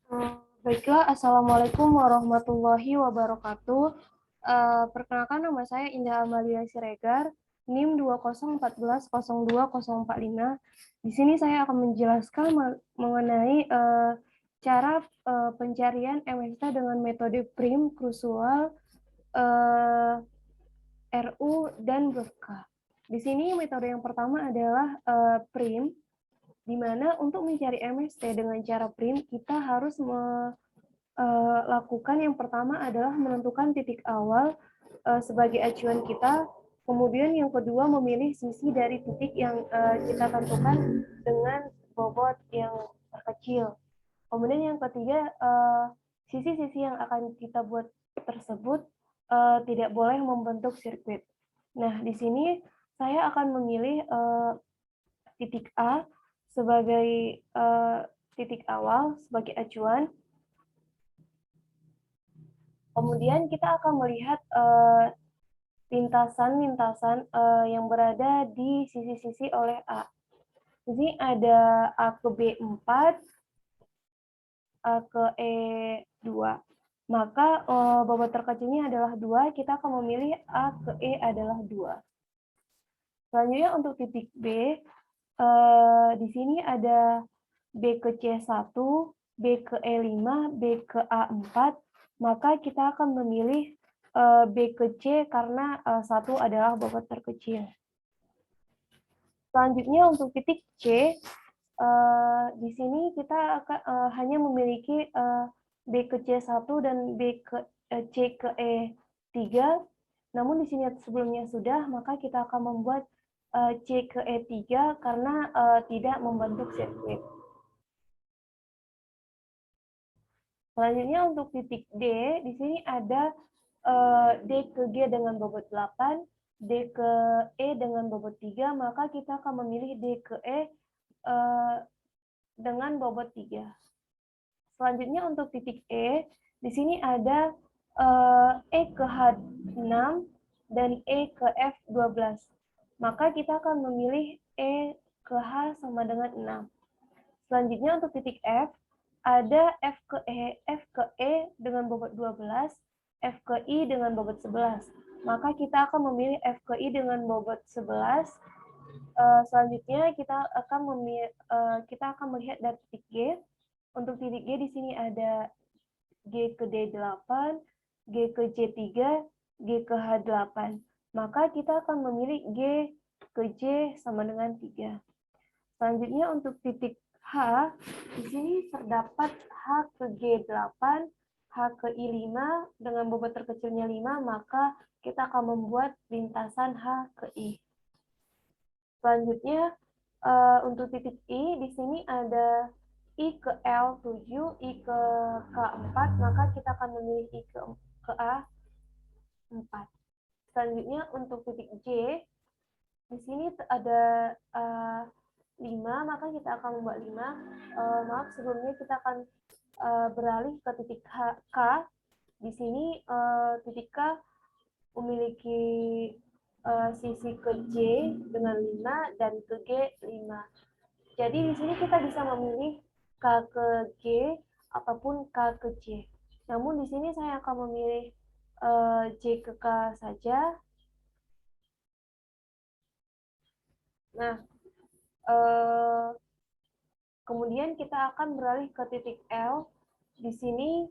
Baiklah, Assalamualaikum warahmatullahi wabarakatuh. Perkenalkan, nama saya Indah Amalia Siregar, NIM 201402045. Di sini saya akan menjelaskan mengenai cara pencarian MST dengan metode prim, krusual, RU, dan berkah. Di sini metode yang pertama adalah prim, di mana untuk mencari MST dengan cara prim, kita harus lakukan yang pertama adalah menentukan titik awal sebagai acuan kita, kemudian yang kedua memilih sisi dari titik yang kita tentukan dengan bobot yang terkecil. Kemudian yang ketiga, sisi-sisi yang akan kita buat tersebut tidak boleh membentuk sirkuit. Nah, di sini saya akan memilih titik A sebagai titik awal, sebagai acuan. Kemudian kita akan melihat lintasan-lintasan yang berada di sisi-sisi oleh A. Di sini ada A ke B4, A ke E2. Maka bobot terkecilnya adalah 2, kita akan memilih A ke E adalah 2. Selanjutnya untuk titik B, di sini ada B ke C1, B ke E5, B ke A4, maka kita akan memilih B ke C karena 1 adalah bobot terkecil. Selanjutnya untuk titik C, di sini kita akan hanya memiliki B ke C1 dan C ke E3, namun di sini sebelumnya sudah, maka kita akan membuat C ke E3 karena tidak membentuk sirkuit. Selanjutnya untuk titik D, di sini ada D ke G dengan bobot 8, D ke E dengan bobot 3, maka kita akan memilih D ke E dengan bobot 3. Selanjutnya untuk titik E, di sini ada E ke H6 dan E ke F12. Maka kita akan memilih E ke H sama dengan 6. Selanjutnya untuk titik F, ada F ke E dengan bobot 12, F ke I dengan bobot 11. Maka kita akan memilih F ke I dengan bobot 11. Selanjutnya kita akan melihat dari titik G. Untuk titik G di sini ada G ke D8, G ke J3, G ke H8. Maka kita akan memilih G ke J sama dengan 3. Selanjutnya untuk titik H, di sini terdapat H ke G8, H ke I5 dengan bobot terkecilnya 5, maka kita akan membuat lintasan H ke I. Selanjutnya untuk titik I, di sini ada I ke L7, I ke K4, maka kita akan memilih I ke A4. Selanjutnya untuk titik J, di sini ada 5, maka kita akan membuat 5. Maaf, sebelumnya kita akan beralih ke titik K. Di sini titik K memiliki sisi ke J dengan 5 dan ke G 5. Jadi di sini kita bisa memilih K ke G ataupun K ke J. Namun di sini saya akan memilih J ke K saja. Nah, kemudian kita akan beralih ke titik L. Di sini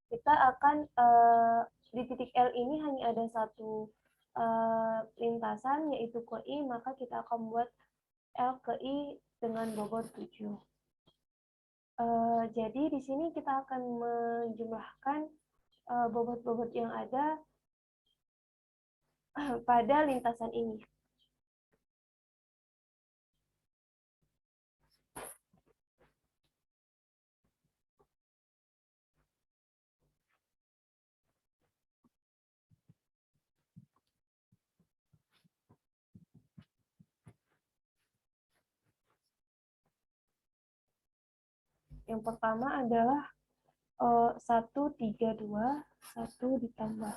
kita akan di titik L ini hanya ada satu lintasan, yaitu ke I, maka kita akan membuat L ke I dengan bobot 7. Jadi di sini kita akan menjumlahkan bobot-bobot yang ada pada lintasan ini. Yang pertama adalah 1, 3, 2, 1 ditambah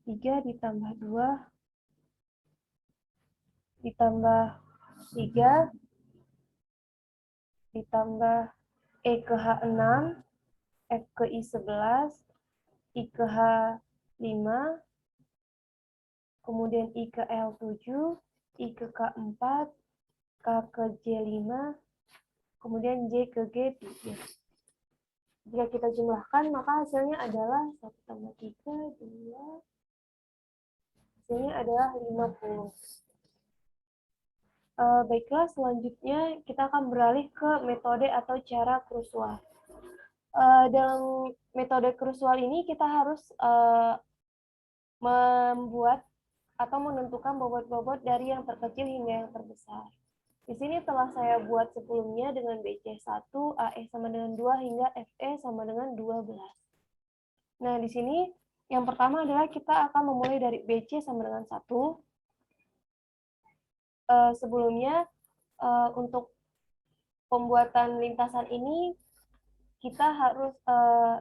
3 ditambah 2 ditambah 3 ditambah E ke H6, F ke I11, I ke H5, kemudian I ke L7, I ke K4, K ke J5, kemudian J ke G3. Jika kita jumlahkan, maka hasilnya adalah 1 tambah 3, 2, hasilnya adalah 50. Baiklah, selanjutnya kita akan beralih ke metode atau cara krusual. Dalam metode krusual ini kita harus membuat atau menentukan bobot-bobot dari yang terkecil hingga yang terbesar. Di sini telah saya buat sebelumnya dengan BC1, AE sama dengan 2, hingga FE sama dengan 12. Nah, di sini yang pertama adalah kita akan memulai dari BC sama dengan 1. Sebelumnya, untuk pembuatan lintasan ini, kita harus,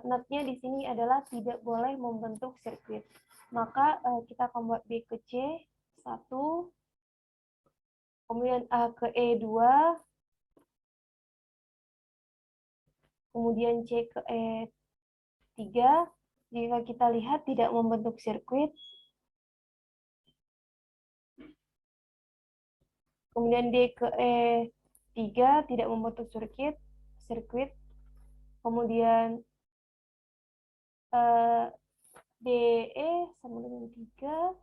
notnya di sini adalah tidak boleh membentuk sirkuit. Maka kita akan buat B ke C, 1, kemudian A ke E 2, kemudian C ke E 3. Jika kita lihat tidak membentuk sirkuit. Kemudian D ke E 3 tidak membentuk sirkuit. Kemudian DE sama dengan 3,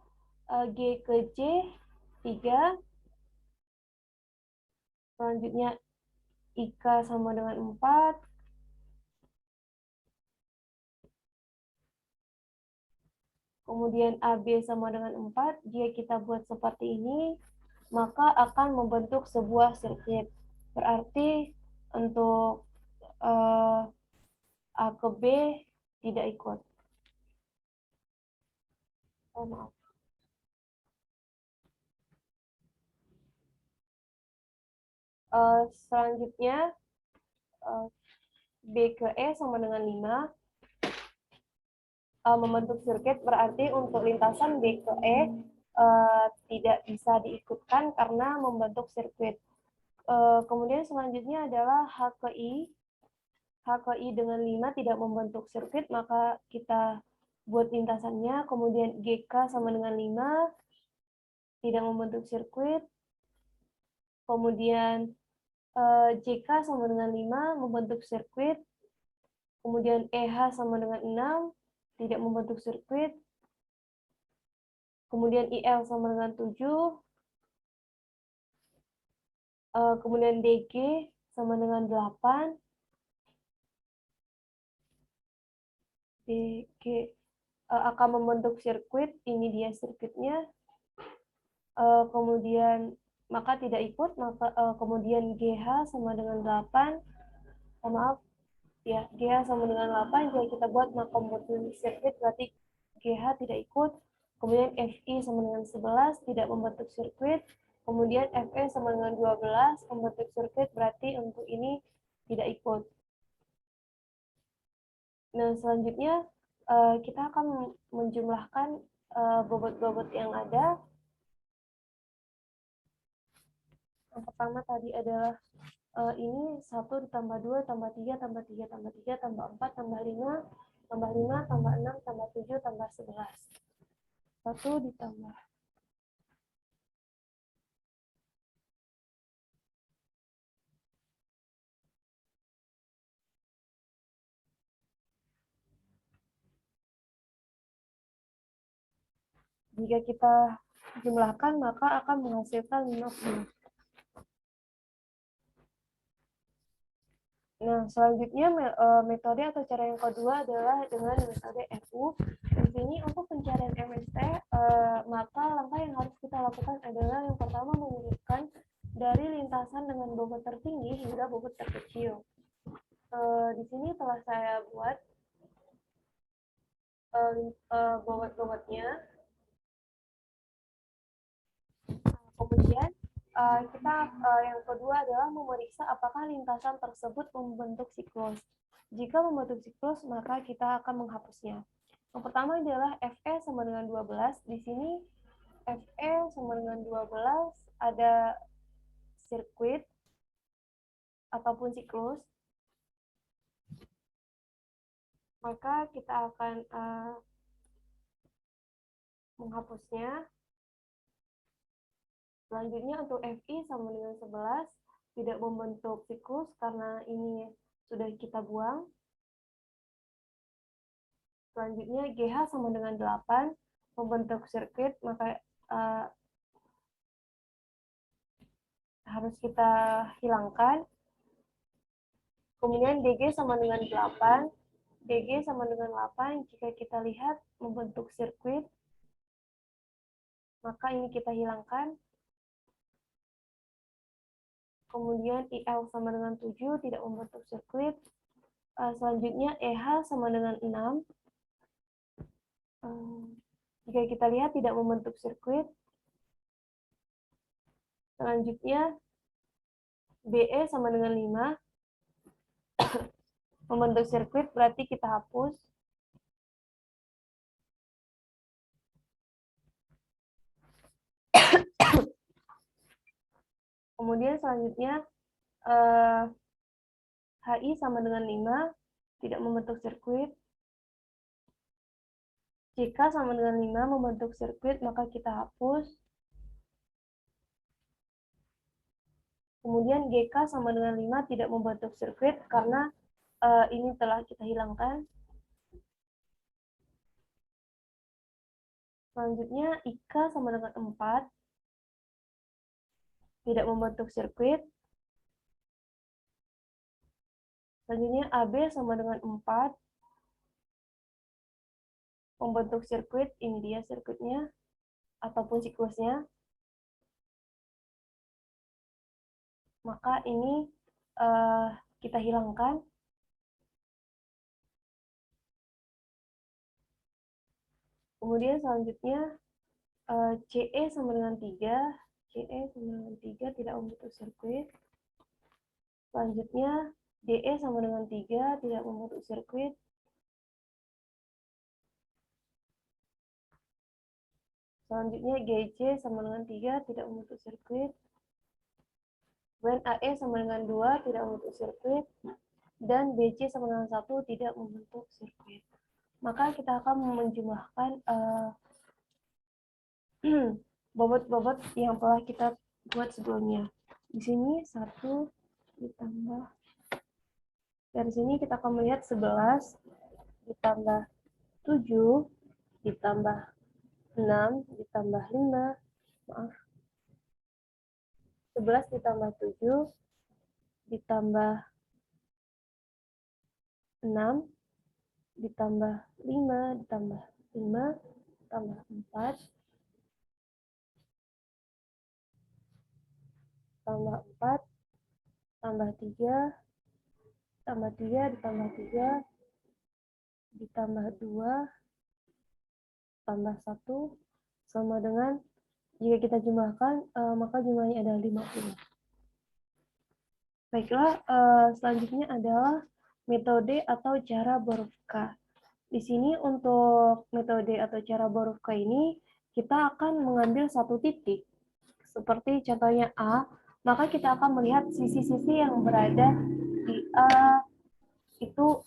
G ke J 3. Selanjutnya IK sama dengan 4. Kemudian AB sama dengan 4. Jika kita buat seperti ini, maka akan membentuk sebuah sirkuit. Berarti untuk A ke B tidak ikut. Oh, maaf. Selanjutnya B ke E sama dengan 5. Membentuk sirkuit berarti untuk lintasan B ke E tidak bisa diikutkan karena membentuk sirkuit. Kemudian selanjutnya adalah H ke I. H ke I dengan 5 tidak membentuk sirkuit, maka kita buat lintasannya. Kemudian GK sama dengan 5 tidak membentuk sirkuit. Kemudian JK sama dengan 5 membentuk sirkuit. Kemudian EH sama dengan 6 tidak membentuk sirkuit. Kemudian IL sama dengan 7. Kemudian DG sama dengan 8. DG akan membentuk sirkuit. Ini dia sirkuitnya. Kemudian maka tidak ikut. Kemudian GH sama dengan 8. Maaf. Ya, GH sama dengan 8, jika kita buat maka membentuk sirkuit berarti GH tidak ikut. Kemudian FI sama dengan 11 tidak membentuk sirkuit. Kemudian FE sama dengan 12 membentuk sirkuit berarti untuk ini tidak ikut. Nah, selanjutnya kita akan menjumlahkan bobot-bobot yang ada. Yang pertama tadi adalah ini 1 ditambah 2 tambah 3 tambah 3 tambah 3 tambah 4 tambah 5 tambah 5 tambah 6 tambah 7 tambah 11. 1 ditambah jika kita jumlahkan maka akan menghasilkan 50. Nah, selanjutnya metode atau cara yang kedua adalah dengan metode FU. Di sini untuk pencarian MST, maka langkah yang harus kita lakukan adalah yang pertama mengurutkan dari lintasan dengan bobot tertinggi hingga bobot terkecil. Di sini telah saya buat bobot-bobotnya. Kemudian kita yang kedua adalah memeriksa apakah lintasan tersebut membentuk siklus. Jika membentuk siklus, maka kita akan menghapusnya. Yang pertama adalah FE sama dengan 12. Di sini FE sama dengan 12 ada sirkuit. ataupun siklus, maka kita akan menghapusnya. Selanjutnya untuk FI sama dengan 11, tidak membentuk siklus karena ini sudah kita buang. Selanjutnya GH sama dengan 8, membentuk sirkuit, maka harus kita hilangkan. Kemudian DG sama dengan 8, DG sama dengan 8, jika kita lihat membentuk sirkuit, maka ini kita hilangkan. Kemudian IL sama dengan 7, tidak membentuk sirkuit. Selanjutnya EH sama dengan 6. Jika kita lihat tidak membentuk sirkuit. Selanjutnya BE sama dengan 5. Membentuk sirkuit, berarti kita hapus. Kemudian selanjutnya HI sama dengan 5, tidak membentuk sirkuit. Jika sama dengan 5 membentuk sirkuit, maka kita hapus. Kemudian GK sama dengan 5 tidak membentuk sirkuit karena ini telah kita hilangkan. Selanjutnya IK sama dengan 4, tidak membentuk sirkuit. Selanjutnya AB sama dengan 4, membentuk sirkuit, ini dia sirkuitnya, ataupun siklusnya. Maka ini kita hilangkan. Kemudian selanjutnya CE sama dengan 3, CE sama dengan 3 tidak membentuk sirkuit. Selanjutnya DE sama dengan 3 tidak membentuk sirkuit. Selanjutnya GC sama dengan 3 tidak membentuk sirkuit. Kemudian AE sama dengan 2 tidak membentuk sirkuit. Dan BC sama dengan 1 tidak membentuk sirkuit. Maka kita akan menjumlahkan bobot-bobot yang telah kita buat sebelumnya. Di sini 1 ditambah, dari sini kita akan melihat 11 ditambah 7 ditambah 6 ditambah 5, maaf, 11 ditambah 7 ditambah 6 ditambah 5 ditambah 5 tambah 4 tambah 4 tambah 3 tambah 3 ditambah 3 ditambah 2 tambah 1 sama dengan, jika kita jumlahkan maka jumlahnya adalah 50. Baiklah, selanjutnya adalah metode atau cara Borovka. Di sini untuk metode atau cara Borovka ini kita akan mengambil satu titik. Seperti contohnya A, maka kita akan melihat sisi-sisi yang berada di A itu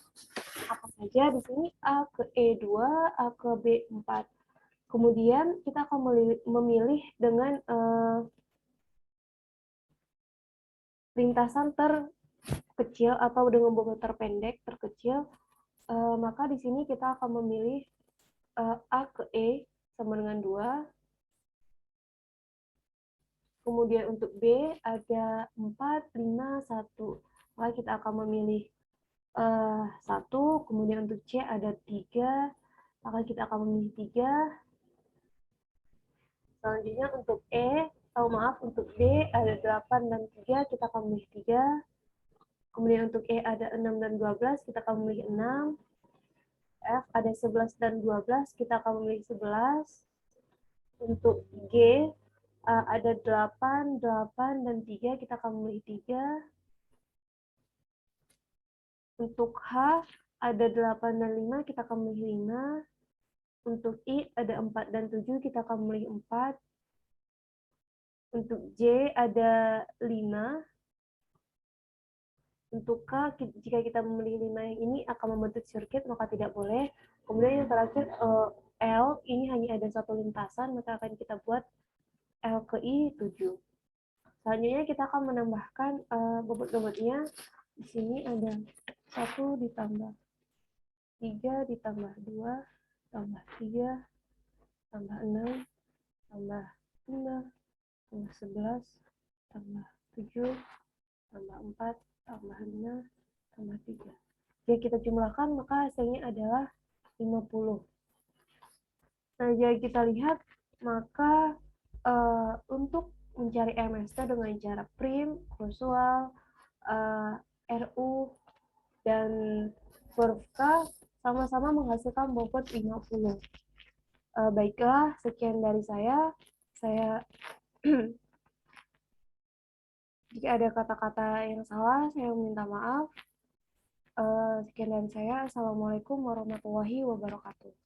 apa saja. Di sini A ke E2, A ke B4. Kemudian kita akan memilih dengan lintasan terkecil atau dengan bobot terpendek terkecil. Maka di sini kita akan memilih A ke E sama dengan 2. Kemudian untuk B ada 4, 5, 1. Maka kita akan memilih 1. Kemudian untuk C ada 3. Maka kita akan memilih 3. Selanjutnya untuk untuk D ada 8 dan 3. Kita akan memilih 3. Kemudian untuk E ada 6 dan 12. Kita akan memilih 6. F ada 11 dan 12. Kita akan memilih 11. Untuk G ada 8, 8, dan 3, kita akan memilih 3. Untuk H, ada 8 dan 5, kita akan memilih 5. Untuk I, ada 4 dan 7, kita akan memilih 4. Untuk J, ada 5. Untuk K, jika kita memilih 5 yang ini akan membentuk sirkuit, maka tidak boleh. Kemudian yang terakhir, L, ini hanya ada satu lintasan, maka akan kita buat L ke I 7. Selanjutnya kita akan menambahkan bobot-bobotnya. Di sini ada 1 ditambah 3 ditambah 2 tambah 3 tambah 6 tambah 5 tambah 11 tambah 7 tambah 4 tambah 5 tambah 3. Jika kita jumlahkan maka hasilnya adalah 50. Nah, jika kita lihat maka untuk mencari MST dengan cara prim, kursual, RU, dan huruf K sama-sama menghasilkan bobot 50. Baiklah, sekian dari saya. Jika ada kata-kata yang salah, saya minta maaf. Sekian dari saya. Assalamualaikum warahmatullahi wabarakatuh.